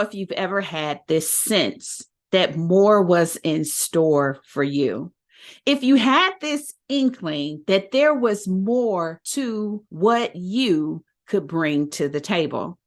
if you've ever had this sense that more was in store for you. If you had this inkling that there was more to what you could bring to the table.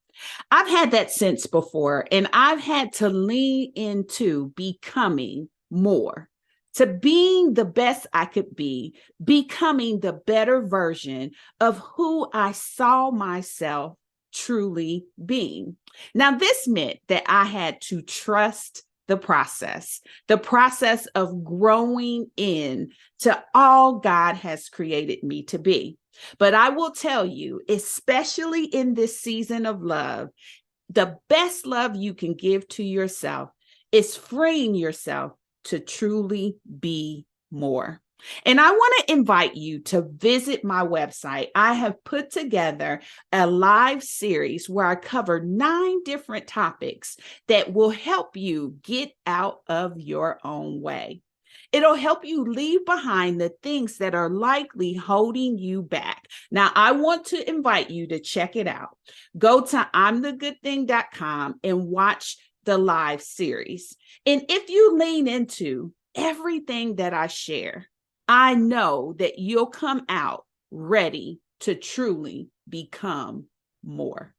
I've had that sense before, and I've had to lean into becoming more, to being the best I could be, becoming the better version of who I saw myself truly being. Now, this meant that I had to trust the process of growing in to all God has created me to be. But I will tell you, especially in this season of love, the best love you can give to yourself is freeing yourself to truly be more. And I want to invite you to visit my website. I have put together a live series where I cover 9 different topics that will help you get out of your own way. It'll help you leave behind the things that are likely holding you back. Now, I want to invite you to check it out. Go to imthegoodthing.com and watch the live series. And if you lean into everything that I share, I know that you'll come out ready to truly become more.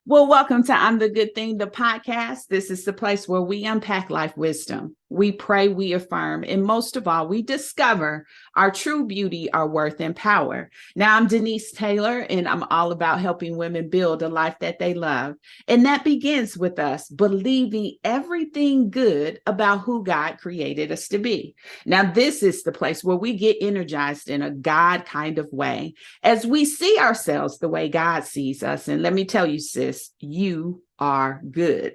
Well, welcome to I'm the Good Thing, the podcast. This is the place where we unpack life wisdom. We pray, we affirm, and most of all, we discover our true beauty, our worth, and power. Now, I'm Denise Taylor, and I'm all about helping women build a life that they love. And that begins with us believing everything good about who God created us to be. Now, this is the place where we get energized in a God kind of way as we see ourselves the way God sees us. And let me tell you, sis, you are good.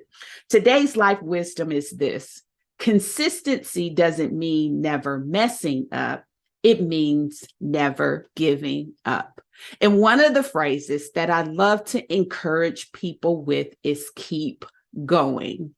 Today's life wisdom is this. Consistency doesn't mean never messing up. It means never giving up. And one of the phrases that I love to encourage people with is keep going.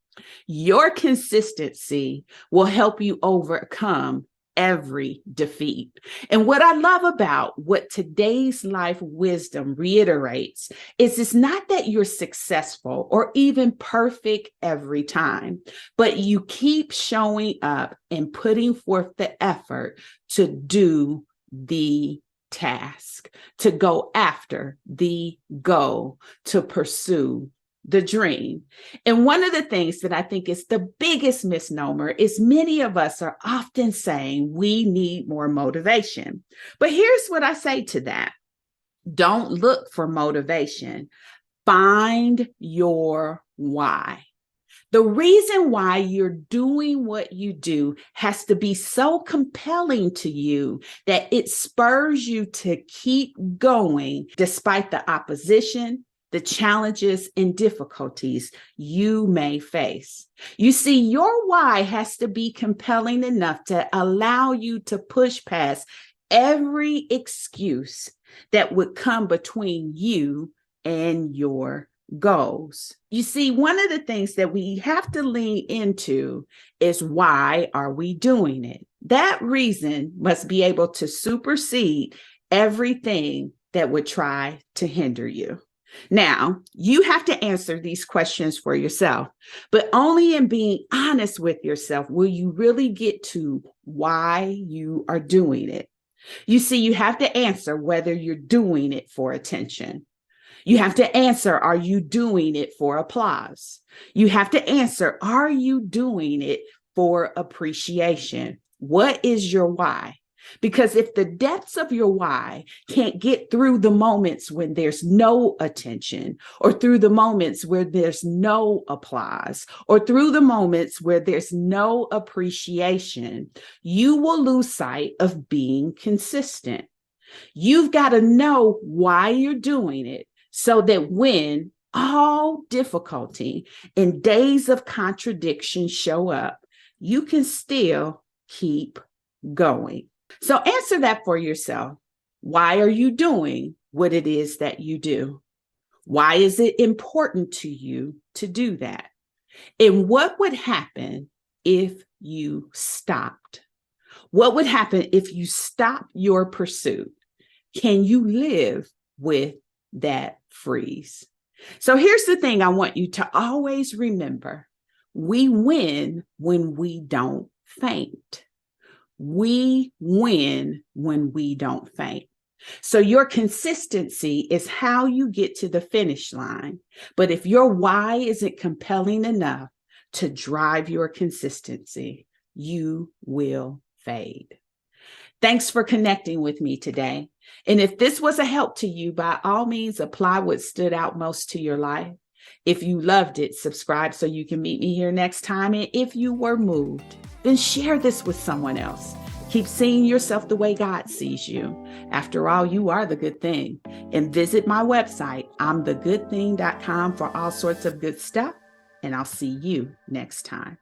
Your consistency will help you overcome every defeat. And what I love about what today's life wisdom reiterates is it's not that you're successful or even perfect every time, but you keep showing up and putting forth the effort to do the task, to go after the goal, to pursue the dream. And one of the things that I think is the biggest misnomer is many of us are often saying we need more motivation. But here's what I say to that. Don't look for motivation. Find your why. The reason why you're doing what you do has to be so compelling to you that it spurs you to keep going despite the opposition, the challenges and difficulties you may face. You see, your why has to be compelling enough to allow you to push past every excuse that would come between you and your goals. You see, one of the things that we have to lean into is why are we doing it? That reason must be able to supersede everything that would try to hinder you. Now, you have to answer these questions for yourself, but only in being honest with yourself will you really get to why you are doing it. You see, you have to answer whether you're doing it for attention. You have to answer, are you doing it for applause? You have to answer, are you doing it for appreciation? What is your why? Because if the depths of your why can't get through the moments when there's no attention, or through the moments where there's no applause, or through the moments where there's no appreciation, you will lose sight of being consistent. You've got to know why you're doing it so that when all difficulty and days of contradiction show up, you can still keep going. So answer that for yourself. Why are you doing what it is that you do? Why is it important to you to do that? And what would happen if you stopped? What would happen if you stopped your pursuit? Can you live with that freeze? So here's the thing I want you to always remember. We win when we don't faint. We win when we don't faint. So your consistency is how you get to the finish line. But if your why isn't compelling enough to drive your consistency, you will fade. Thanks for connecting with me today. And if this was a help to you, by all means, apply what stood out most to your life. If you loved it, subscribe so you can meet me here next time. And if you were moved, then share this with someone else. Keep seeing yourself the way God sees you. After all, you are the good thing. And visit my website, imthegoodthing.com, for all sorts of good stuff. And I'll see you next time.